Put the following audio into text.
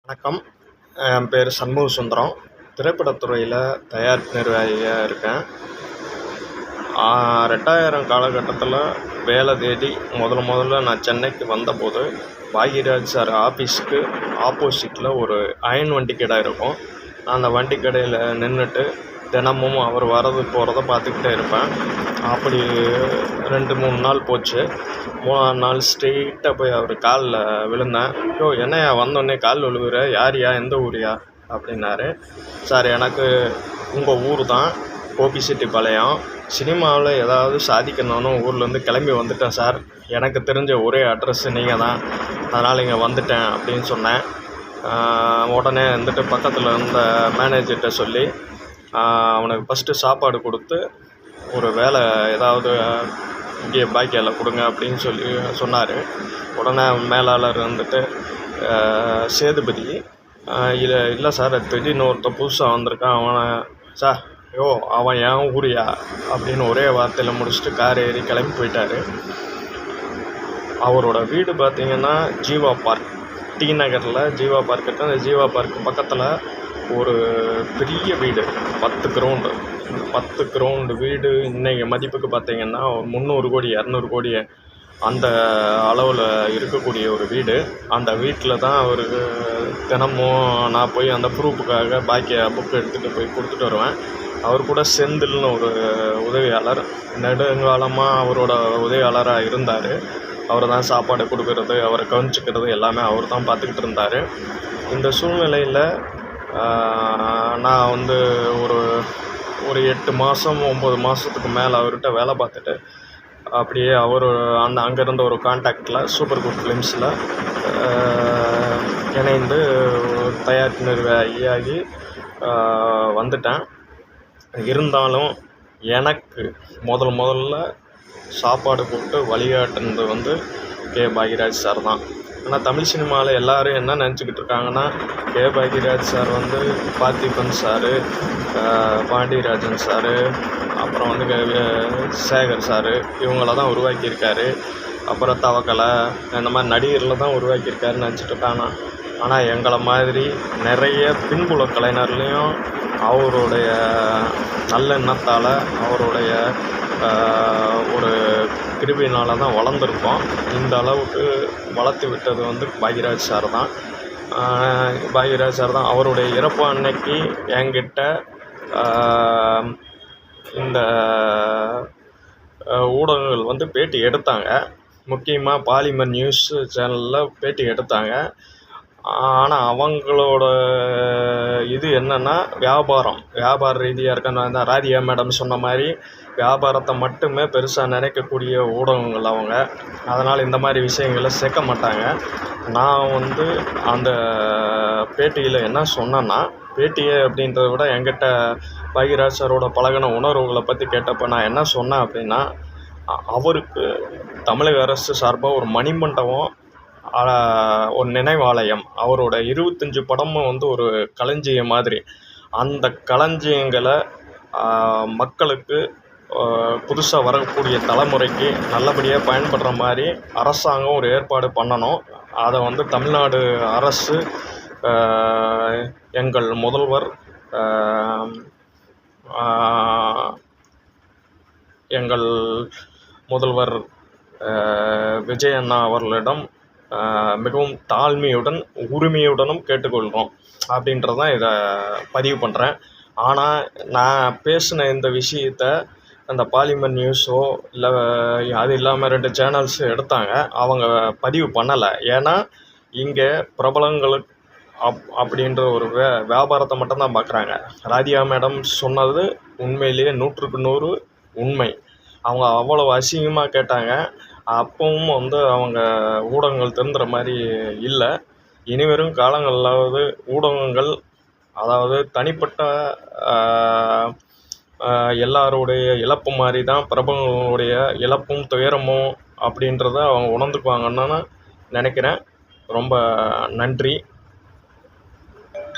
வணக்கம். என் பேர் சண்முக சுந்தரம். திரைப்படத்துறையில் தயாரிப்பு நிர்வாகியாக இருக்கேன். 2000 காலகட்டத்தில் வேலை தேடி முதல்ல நான் சென்னைக்கு வந்தபோது, பாக்யராஜ் சார் ஆஃபீஸுக்கு ஆப்போசிட்டில் ஒரு அயன் வண்டி கடை இருக்கும். நான் அந்த வண்டி கடையில் நின்றுட்டு தினமும் அவர் வர்றது போகிறத பார்த்துக்கிட்டே இருப்பேன். அப்படி 2-3 நாள் போச்சு. 3ஆவது நாள் ஸ்ட்ரெயிட்டாக போய் அவர் காலில் விழுந்தேன். "யோ, என்னையா வந்தோடனே கால் விழுகுற? யார்யா, எந்த ஊர்யா?" அப்படின்னாரு. "சார், எனக்கு உங்கள் ஊர் தான், கோபிச்செட்டிப்பாளையம். சினிமாவில் ஏதாவது சாதிக்கணும்னு ஊர்லேருந்து கிளம்பி வந்துட்டேன் சார். எனக்கு தெரிஞ்ச ஒரே அட்ரஸ் நீங்கள் தான், அதனால் இங்கே வந்துட்டேன்" அப்படின்னு சொன்னேன். உடனே வந்துட்டு பக்கத்தில் இருந்த மேனேஜர்கிட்ட சொல்லி அவனுக்கு ஃபஸ்ட்டு சாப்பாடு கொடுத்து, ஒரு வேலை ஏதாவது இங்கே பாக்கியாவில் கொடுங்க அப்படின்னு சொன்னார். உடனே மேலாளர் வந்துட்டு, சேதுபதி, இல்லை சார், திடீர்னு ஒருத்தன் புதுசாக வந்திருக்கான், அவனை சார், யோ, அவன் என் ஊரியா அப்படின்னு ஒரே வார்த்தையில் முடிச்சுட்டு கார் ஏறி கிளம்பி போயிட்டார். அவரோட வீடு பார்த்திங்கன்னா ஜீவா பார்க், டி நகரில் ஜீவா பார்க் இருக்குது. அந்த ஜீவா பார்க் பக்கத்தில் ஒரு பெரிய வீடு, 10 கிரவுண்டு வீடு. இன்றைக்கி மதிப்புக்கு பார்த்திங்கன்னா ஒரு 300 கோடி 200 கோடி அந்த அளவில் இருக்கக்கூடிய ஒரு வீடு. அந்த வீட்டில் தான் அவருக்கு தினமும் நான் போய் அந்த ப்ரூஃபுக்காக பாக்கிய புக்கு எடுத்துகிட்டு போய் கொடுத்துட்டு வருவேன். அவர் கூட செந்தில்னு ஒரு உதவியாளர் நெடுங்காலமாக அவரோட உதவியாளராக இருந்தார். அவர் தான் சாப்பாடு கொடுக்கறது, அவரை கவனிச்சிக்கிறது எல்லாமே அவர் தான் பார்த்துக்கிட்டு இருந்தார். இந்த சூழ்நிலையில் நான் வந்து ஒரு 8 மாதம் 9 மாதத்துக்கு மேலே அவர்கிட்ட வேலை பார்த்துட்டு, அப்படியே அவர் அங்கே இருந்த ஒரு கான்டாக்டில் சூப்பர் குட் ஃபிலிம்ஸில் இணைந்து தயாரிப்பு நிர்வாகியாகி வந்துட்டேன். இருந்தாலும் எனக்கு முதல்ல சாப்பாடு போட்டு வழிகாட்டுனது வந்து பாக்யராஜ் சார் தான். ஆனால் தமிழ் சினிமாவில் எல்லோரும் என்ன நினச்சிக்கிட்டு இருக்காங்கன்னா, பாக்யராஜ் சார் வந்து பார்த்திபன் சார், பாண்டியராஜன் சார், அப்புறம் வந்து சேகர் சார், இவங்கள தான் உருவாக்கியிருக்காரு. அப்புறம் தவக்கலை, இந்த மாதிரி நடிகரில் தான் உருவாக்கியிருக்காருன்னு நினச்சிட்டு இருக்காங்க. ஆனால் எங்களை மாதிரி நிறைய பின்புல கலைஞர்லேயும் அவருடைய நல்லெண்ணத்தால், அவருடைய ஒரு கிருபையினால் தான் வளர்ந்துருக்கோம். இந்த அளவுக்கு வளர்த்து விட்டது வந்து பாக்யராஜ் சார் தான். அவருடைய இறப்பு அன்னைக்கு என்கிட்ட இந்த ஊடகங்கள் வந்து பேட்டி எடுத்தாங்க. முக்கியமாக பாலிமர் நியூஸ் சேனலில் பேட்டி எடுத்தாங்க. ஆனால் அவங்களோட இது என்னென்னா, வியாபார ரீதியாக இருக்க ராதிகா மேடம் சொன்ன மாதிரி வியாபாரத்தை மட்டுமே பெருசாக நினைக்கக்கூடிய ஊடகங்கள் அவங்க. அதனால் இந்த மாதிரி விஷயங்களை சேர்க்க மாட்டாங்க. நான் வந்து அந்த பேட்டியில் என்ன சொன்னேன்னா, பேட்டியை அப்படின்றத விட என்கிட்ட பாக்யராஜ் சாரோட பழகின உணர்வுகளை பற்றி கேட்டப்போ நான் என்ன சொன்னேன் அப்படின்னா, அவருக்கு தமிழக அரசு சார்பாக ஒரு மணிமண்டபம், ஒரு நினைவாலயம், அவரோட 25 படமும் வந்து ஒரு களஞ்சியம் மாதிரி, அந்த களஞ்சியங்களை மக்களுக்கு புதுசாக வரக்கூடிய தலைமுறைக்கு நல்லபடியாக பயன்படுற மாதிரி அரசாங்கம் ஒரு ஏற்பாடு பண்ணணும். அதை வந்து தமிழ்நாடு அரசு, எங்கள் முதல்வர் விஜய் அண்ணா அவர்களிடம் மிகவும் தாழ்மையுடன் உரிமையுடனும் கேட்டுக்கொள்கிறோம் அப்படின்றதான் இதை பதிவு பண்ணுறேன். ஆனால் நான் பேசின இந்த விஷயத்தை அந்த பாலிமர் நியூஸோ இல்லை அது இல்லாமல் 2 சேனல்ஸ் எடுத்தாங்க, அவங்க பதிவு பண்ணலை. ஏன்னா இங்கே பிரபலங்களுக்கு அப்படின்ற ஒரு வியாபாரத்தை மட்டும்தான் பார்க்குறாங்க. ராதிகா மேடம் சொன்னது உண்மையிலேயே 100க்கு 100 உண்மை. அவங்க அவ்வளோ அசிங்கமாக கேட்டாங்க. அப்பவும் வந்து அவங்க ஊடகங்கள் திருந்துற மாதிரி இல்லை. இனிவரும் காலங்களாவது ஊடகங்கள், அதாவது தனிப்பட்ட எல்லாருடைய இழப்பு மாதிரி தான் பிரபலங்களுடைய இழப்பும் துயரமும் அப்படின்றத அவங்க உணர்ந்துக்குவாங்கன்னு நான் நினைக்கிறேன். ரொம்ப நன்றி.